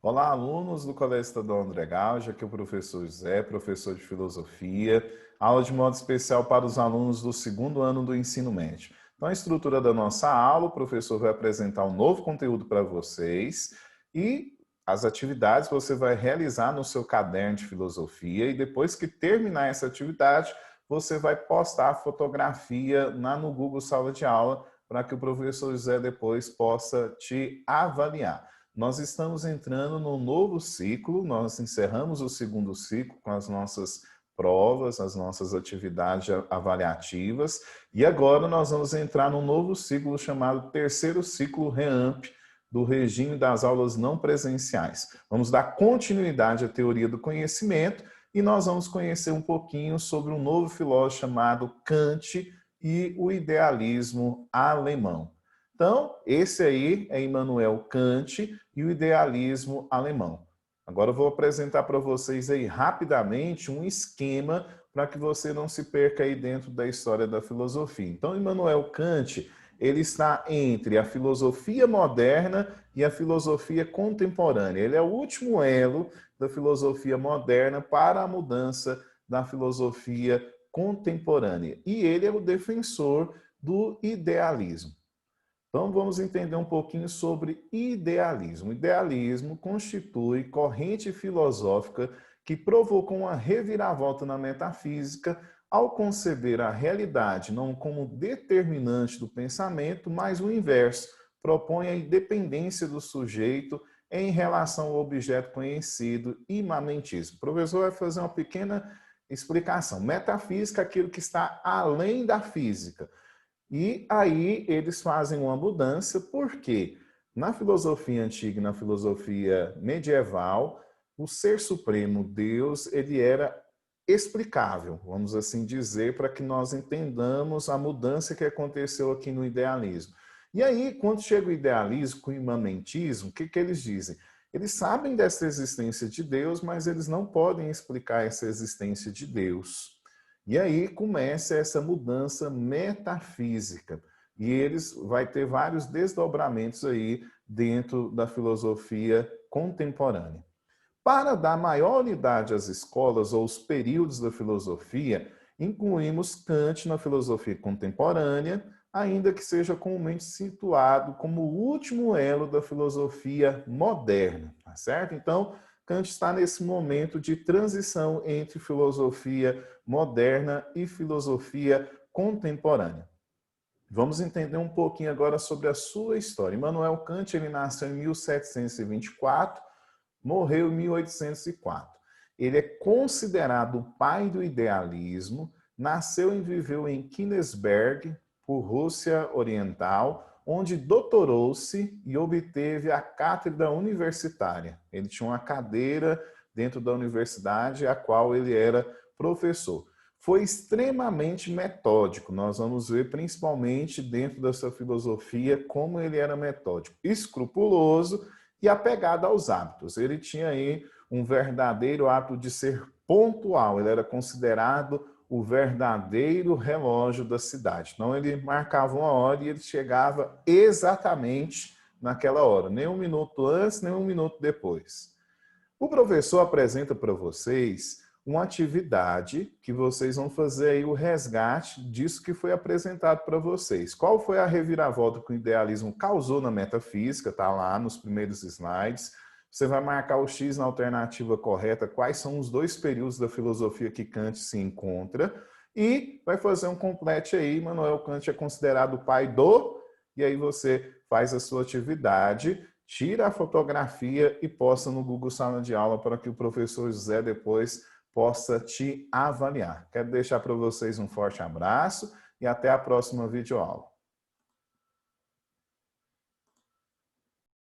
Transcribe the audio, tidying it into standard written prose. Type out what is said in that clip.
Olá, alunos do Colégio Estadual André Gauge, aqui é o professor José, professor de Filosofia, aula de modo especial para os alunos do segundo ano do ensino médio. Então, a estrutura da nossa aula, o professor vai apresentar um novo conteúdo para vocês e as atividades você vai realizar no seu caderno de filosofia e depois que terminar essa atividade, você vai postar a fotografia no Google Sala de Aula para que o professor José depois possa te avaliar. Nós estamos entrando num novo ciclo, nós encerramos o segundo ciclo com as nossas provas, as nossas atividades avaliativas, e agora nós vamos entrar num novo ciclo chamado terceiro ciclo REAMP, do regime das aulas não presenciais. Vamos dar continuidade à teoria do conhecimento e nós vamos conhecer um pouquinho sobre um novo filósofo chamado Kant e o idealismo alemão. Então, esse aí é Immanuel Kant e o idealismo alemão. Agora eu vou apresentar para vocês aí rapidamente um esquema para que você não se perca aí dentro da história da filosofia. Então, Immanuel Kant, ele está entre a filosofia moderna e a filosofia contemporânea. Ele é o último elo da filosofia moderna para a mudança da filosofia contemporânea. E ele é o defensor do idealismo. Então, vamos entender um pouquinho sobre idealismo. O idealismo constitui corrente filosófica que provocou uma reviravolta na metafísica ao conceber a realidade não como determinante do pensamento, mas o inverso, propõe a independência do sujeito em relação ao objeto conhecido, imanentismo. O professor vai fazer uma pequena explicação. Metafísica é aquilo que está além da física. E aí eles fazem uma mudança, porque na filosofia antiga e na filosofia medieval, o ser supremo, Deus, ele era explicável, vamos assim dizer, para que nós entendamos a mudança que aconteceu aqui no idealismo. E aí, quando chega o idealismo com o imanentismo, o que eles dizem? Eles sabem dessa existência de Deus, mas eles não podem explicar essa existência de Deus. E aí começa essa mudança metafísica. E eles vai ter vários desdobramentos aí dentro da filosofia contemporânea. Para dar maior unidade às escolas ou os períodos da filosofia, incluímos Kant na filosofia contemporânea, ainda que seja comumente situado como o último elo da filosofia moderna, tá certo? Então, Kant está nesse momento de transição entre filosofia moderna e filosofia contemporânea. Vamos entender um pouquinho agora sobre a sua história. Immanuel Kant, ele nasceu em 1724, morreu em 1804. Ele é considerado o pai do idealismo, nasceu e viveu em Königsberg, por Rússia Oriental, onde doutorou-se e obteve a cátedra universitária. Ele tinha uma cadeira dentro da universidade, a qual ele era professor. Foi extremamente metódico, nós vamos ver principalmente dentro dessa filosofia como ele era metódico, escrupuloso e apegado aos hábitos. Ele tinha aí um verdadeiro hábito de ser pontual, ele era considerado o verdadeiro relógio da cidade. Então, ele marcava uma hora e ele chegava exatamente naquela hora, nem um minuto antes, nem um minuto depois. O professor apresenta para vocês uma atividade que vocês vão fazer aí o resgate disso que foi apresentado para vocês. Qual foi a reviravolta que o idealismo causou na metafísica? Está lá nos primeiros slides. Você vai marcar o X na alternativa correta, quais são os dois períodos da filosofia que Kant se encontra, e vai fazer um complete aí. Immanuel Kant é considerado o pai do, e aí você faz a sua atividade, tira a fotografia e posta no Google Sala de Aula para que o professor José depois possa te avaliar. Quero deixar para vocês um forte abraço e até a próxima videoaula.